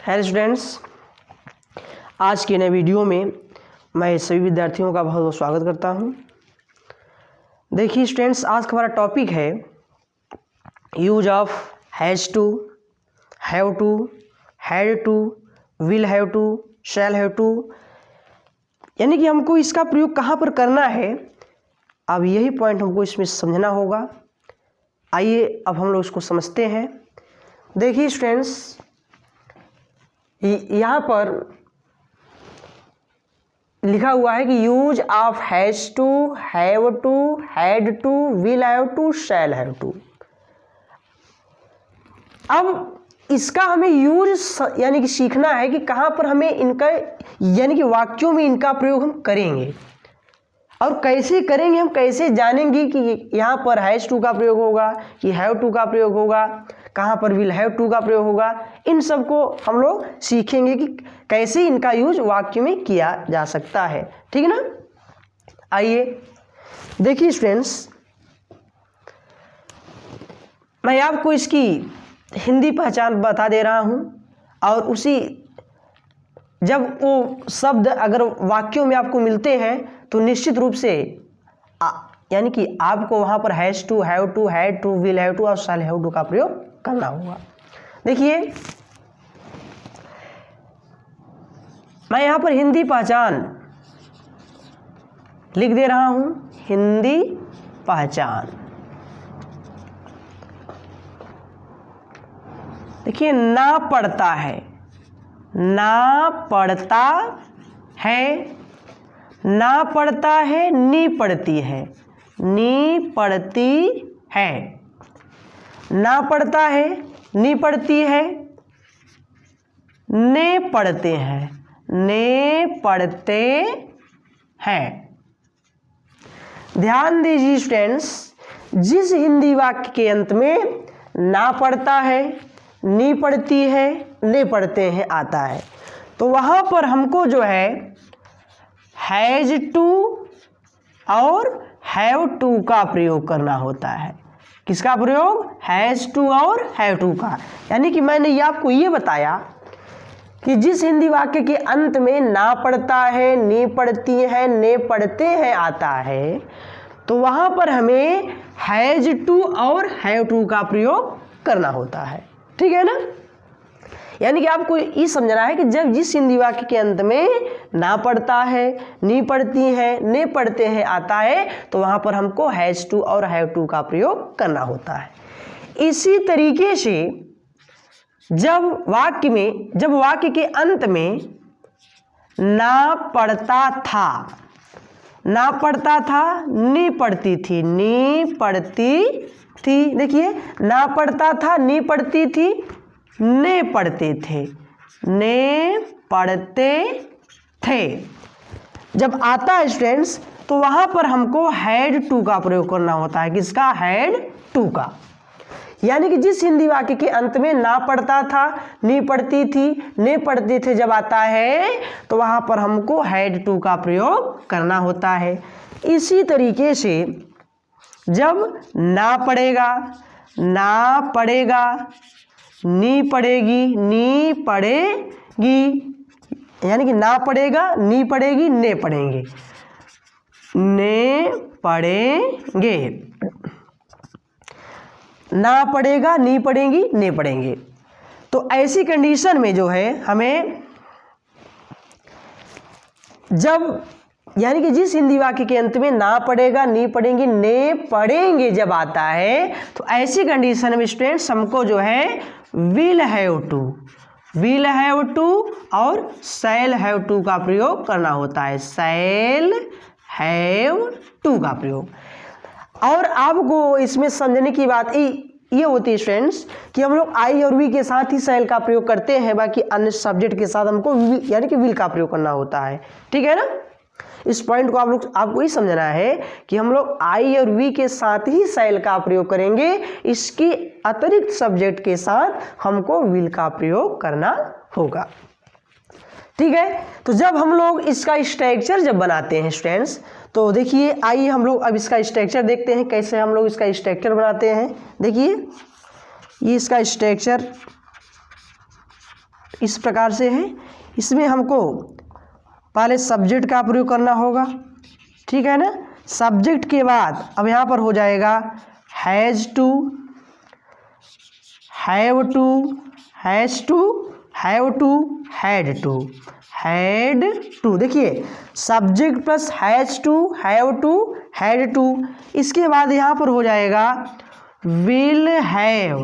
Hello students, आज के नए वीडियो में मैं सभी विद्यार्थियों का बहुत बहुत स्वागत करता हूं। देखिए स्टूडेंट्स, आज का हमारा टॉपिक है use of has to, have to, had to, will have to, shall have to, यानी कि हमको इसका प्रयोग कहाँ पर करना है। अब यही पॉइंट हमको इसमें समझना होगा। आइए अब हम लोग इसको समझते हैं। देखिए स्टूडेंट्स, यहाँ पर लिखा हुआ है कि use of has to, have to, had to, will have to, shall have to. अब इसका हमें यूज यानी कि सीखना है कि कहाँ पर हमें इनका यानी कि वाक्यों में इनका प्रयोग हम करेंगे और कैसे करेंगे, हम कैसे जानेंगे कि यहाँ पर हैज टू का प्रयोग होगा, कि हैव टू का प्रयोग होगा, कहाँ पर विल हैव टू का प्रयोग होगा। इन सब को हम लोग सीखेंगे कि कैसे इनका यूज वाक्य में किया जा सकता है। ठीक है ना। आइए देखिए स्टूडेंट्स, मैं आपको इसकी हिंदी पहचान बता दे रहा हूँ और उसी जब वो शब्द अगर वाक्यों में आपको मिलते हैं तो निश्चित रूप से यानी कि आपको वहाँ पर has to, have to, had to, will have to और शैल हैव टू का प्रयोग करना होगा। देखिए मैं यहाँ पर हिंदी पहचान लिख दे रहा हूँ। हिंदी पहचान देखिए, ना पढ़ता है, ना पढ़ता है, ना पढ़ता है, नी पढ़ती है, नी पढ़ती है, ना पढ़ता है, नी पढ़ती है, ने पढ़ते हैं, ने पढ़ते हैं। ध्यान दीजिए स्टूडेंट्स, जिस हिंदी वाक्य के अंत में ना पढ़ता है, नी पढ़ती है, ने पढ़ते हैं आता है, तो वहाँ पर हमको जो है हैज टू और हैव टू का प्रयोग करना होता है। किसका प्रयोग? हैज टू और हैव टू का। यानी कि मैंने ये आपको ये बताया कि जिस हिंदी वाक्य के अंत में ना पढ़ता है, नी पढ़ती है, ने पढ़ते हैं आता है, तो वहाँ पर हमें हैज टू और हैव टू का प्रयोग करना होता है। ठीक है ना। यानी कि आपको ये समझना है कि जब जिस हिंदी वाक्य के अंत में ना पढ़ता है, नी पढ़ती है, ने पढ़ते हैं आता है, तो वहाँ पर हमको हैज टू और हैव टू का प्रयोग करना होता है। इसी तरीके से जब वाक्य के अंत में ना पढ़ता था, ना पढ़ता था, नी पढ़ती थी, नी पढ़ती थी। देखिए, ना पढ़ता था, नी पढ़ती थी, ने पढ़ते थे, ने पढ़ते थे। जब आता है स्टूडेंट्स तो वहाँ पर हमको हैड टू का प्रयोग करना होता है। किसका? हैड टू का। यानी कि जिस हिंदी वाक्य के अंत में ना पढ़ता था, नी पढ़ती थी, ने पढ़ते थे जब आता है तो वहाँ पर हमको हैड टू का प्रयोग करना होता है। इसी तरीके से जब ना पढ़ेगा, ना पढ़ेगा, नी पढ़ेगी, नी पढ़ेगी, यानी कि ना पढ़ेगा, नी पढ़ेगी, ने पढ़ेंगे, ने पढ़ेंगे, ना पढ़ेगा, नी पढ़ेंगी, ने पढ़ेंगे। तो ऐसी कंडीशन में जो है हमें जब यानी कि जिस हिंदी वाक्य के अंत में ना पढ़ेगा, नी पढ़ेंगी, ने पढ़ेंगे जब आता है तो ऐसी कंडीशन में स्टूडेंट्स हमको जो है will have to, will have to और शैल हैव टू का प्रयोग करना होता है। शैल हैव टू का प्रयोग। और आपको इसमें समझने की बात ये होती है स्टूडेंट्स कि हम लोग आई और वी के साथ ही शैल का प्रयोग करते हैं, बाकी अन्य सब्जेक्ट के साथ हमको यानी कि विल का प्रयोग करना होता है। ठीक है ना। इस पॉइंट को आपको ही समझना है कि हम लोग आई और वी के साथ ही शैल का प्रयोग करेंगे, इसकी अतिरिक्त सब्जेक्ट के साथ हमको विल का प्रयोग करना होगा। ठीक है। तो जब हम लोग इसका स्ट्रक्चर जब बनाते हैं स्टूडेंट्स, तो देखिए आइए हम लोग अब इसका स्ट्रक्चर देखते हैं कैसे हम लोग इसका स्ट्रक्चर बनाते हैं। देखिए ये इसका स्ट्रक्चर इस प्रकार से है। इसमें हमको पहले सब्जेक्ट का प्रयोग करना होगा, ठीक है ना। सब्जेक्ट के बाद अब यहाँ पर हो जाएगा has to, have to, has to, have to, had to, had to. देखिए subject plus has to, have to, had to. इसके बाद यहाँ पर हो जाएगा will have,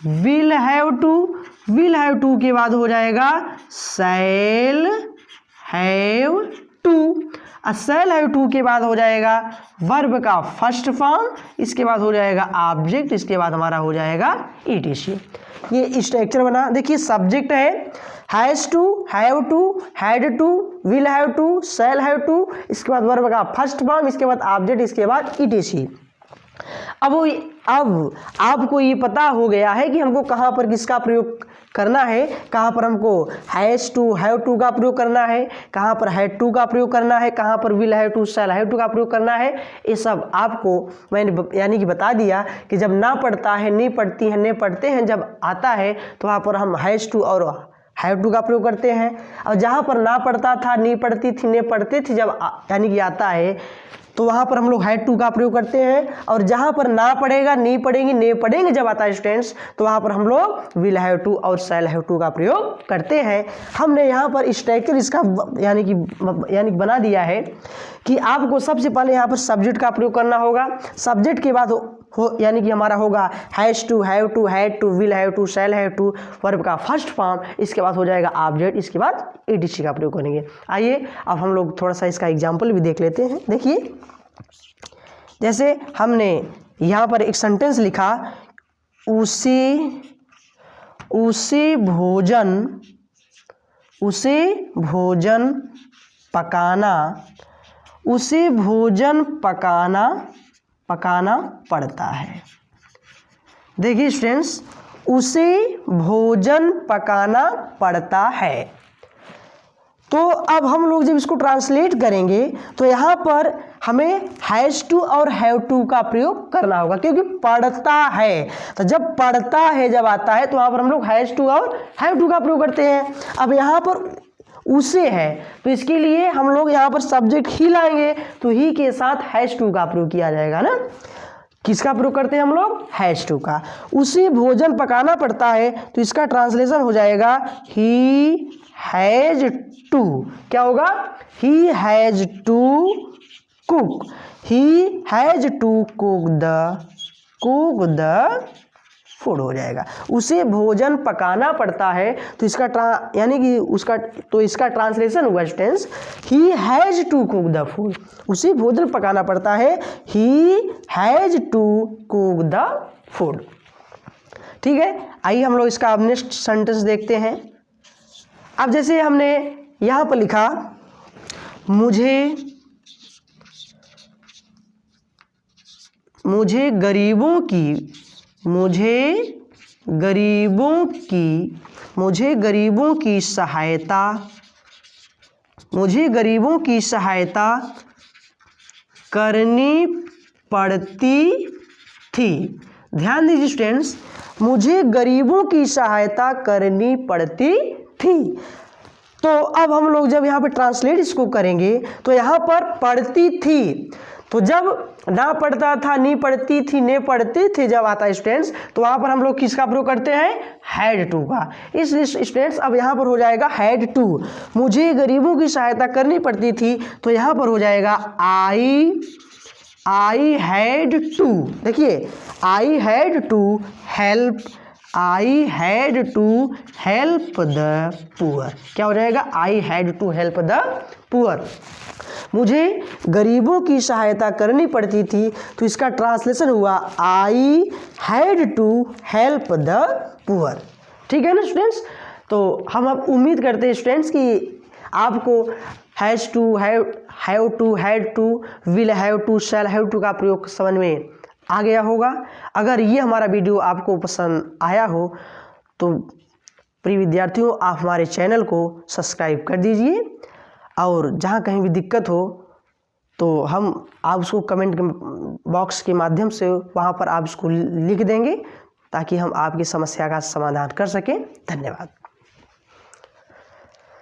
will have to, will have to के बाद हो जाएगा शैल हैव टू, और शैल हैव टू के बाद हो जाएगा वर्ब का फर्स्ट फॉर्म, इसके बाद हो जाएगा ऑब्जेक्ट, इसके बाद हमारा हो जाएगा ईटीसी। ये स्ट्रक्चर बना। देखिए सब्जेक्ट है has to, have to, had to, will have to, shall have to, इसके बाद वर्ब का फर्स्ट फॉर्म, इसके बाद ऑब्जेक्ट, इसके बाद ईटीसी। अब आपको ये पता हो गया है कि हमको कहाँ पर किसका प्रयोग करना है, कहाँ पर हमको हैज़ टू, हैव टू का प्रयोग करना है, कहाँ पर हैड टू का प्रयोग करना है, कहाँ पर will have to, shall have to का प्रयोग करना है। ये सब आपको मैंने यानी कि बता दिया कि जब ना पढ़ता है, नहीं पढ़ती है, नहीं पढ़ते हैं, जब आता है तो वहाँ पर हम हैज़ टू और हैव टू का प्रयोग करते हैं। और जहाँ पर ना पढ़ता था, नहीं पढ़ती थी, नहीं पढ़ते थे, जब यानी कि आता है तो वहाँ पर हम लोग हैड टू का प्रयोग करते हैं। और जहाँ पर ना पढ़ेगा, नहीं पढ़ेंगे, नहीं पढ़ेंगे जब आता है स्टूडेंट्स, तो वहाँ पर हम लोग विल हैव टू और शैल हैव टू का प्रयोग करते हैं। हमने यहाँ पर स्ट्रक्चर इसका यानी कि बना दिया है कि आपको सबसे पहले यहाँ पर सब्जेक्ट का प्रयोग करना होगा। सब्जेक्ट के बाद यानी कि हमारा होगा has to, have to, had to, will have to, shall have to, verb का फर्स्ट फॉर्म, इसके बाद हो जाएगा ऑब्जेक्ट, इसके बाद ईटीसी का प्रयोग करेंगे। आइए अब हम लोग थोड़ा सा इसका एग्जाम्पल भी देख लेते हैं। देखिए जैसे हमने यहाँ पर एक सेंटेंस लिखा, उसे भोजन पकाना, उसे भोजन पकाना पड़ता है। देखिए स्टूडेंट्स, उसे भोजन पकाना पड़ता है। तो अब हम लोग जब इसको ट्रांसलेट करेंगे तो यहाँ पर हमें हैज़ टू और हैव टू का प्रयोग करना होगा, क्योंकि पढ़ता है। तो जब पढ़ता है जब आता है तो वहाँ पर हम लोग हैज़ टू और हैव टू का प्रयोग करते हैं। अब यहाँ पर उसे है तो इसके लिए हम लोग यहाँ पर सब्जेक्ट ही लाएंगे, तो ही के साथ हैज़ टू का प्रयोग किया जाएगा ना। किसका प्रयोग करते हैं हम लोग? हैज़ टू का। उसे भोजन पकाना पड़ता है तो इसका ट्रांसलेशन हो जाएगा ही हैज़ टू। क्या होगा? He has to cook, he has to cook the food हो जाएगा। उसे भोजन पकाना पड़ता है तो इसका यानी कि इसका ट्रांसलेशन हुआ स्टेंस he has to cook the food. उसे भोजन पकाना पड़ता है, he has to cook the food. ठीक है, आइए हम लोग इसका अब नेक्स्ट सेंटेंस देखते हैं। अब जैसे हमने यहाँ पर लिखा, मुझे गरीबों की सहायता करनी पड़ती थी। ध्यान दीजिए स्टूडेंट्स, मुझे गरीबों की सहायता करनी पड़ती थी। तो अब हम लोग जब यहाँ पे ट्रांसलेट इसको करेंगे तो यहाँ पर पढ़ती थी, तो जब ना पढ़ता था, नहीं पढ़ती थी, नहीं पढ़ते थे जब आता है स्टूडेंट्स, तो वहाँ पर हम लोग किसका प्रयोग करते हैं? हैड टू का। इस स्टूडेंट्स अब यहाँ पर हो जाएगा हैड टू। मुझे गरीबों की सहायता करनी पड़ती थी तो यहाँ पर हो जाएगा आई हैड टू। देखिए I had to help the poor. क्या हो जाएगा? I had to help the poor. मुझे गरीबों की सहायता करनी पड़ती थी तो इसका ट्रांसलेशन हुआ I had to help the poor. ठीक है ना स्टूडेंट्स? तो हम अब उम्मीद करते हैं स्टूडेंट्स कि आपको has to, have to, had to, will have to, shall have to का प्रयोग समझ में आ गया होगा। अगर ये हमारा वीडियो आपको पसंद आया हो तो प्रिय विद्यार्थियों, आप हमारे चैनल को सब्सक्राइब कर दीजिए, और जहाँ कहीं भी दिक्कत हो तो आप उसको कमेंट बॉक्स के माध्यम से वहाँ पर आप उसको लिख देंगे ताकि हम आपकी समस्या का समाधान कर सकें। धन्यवाद।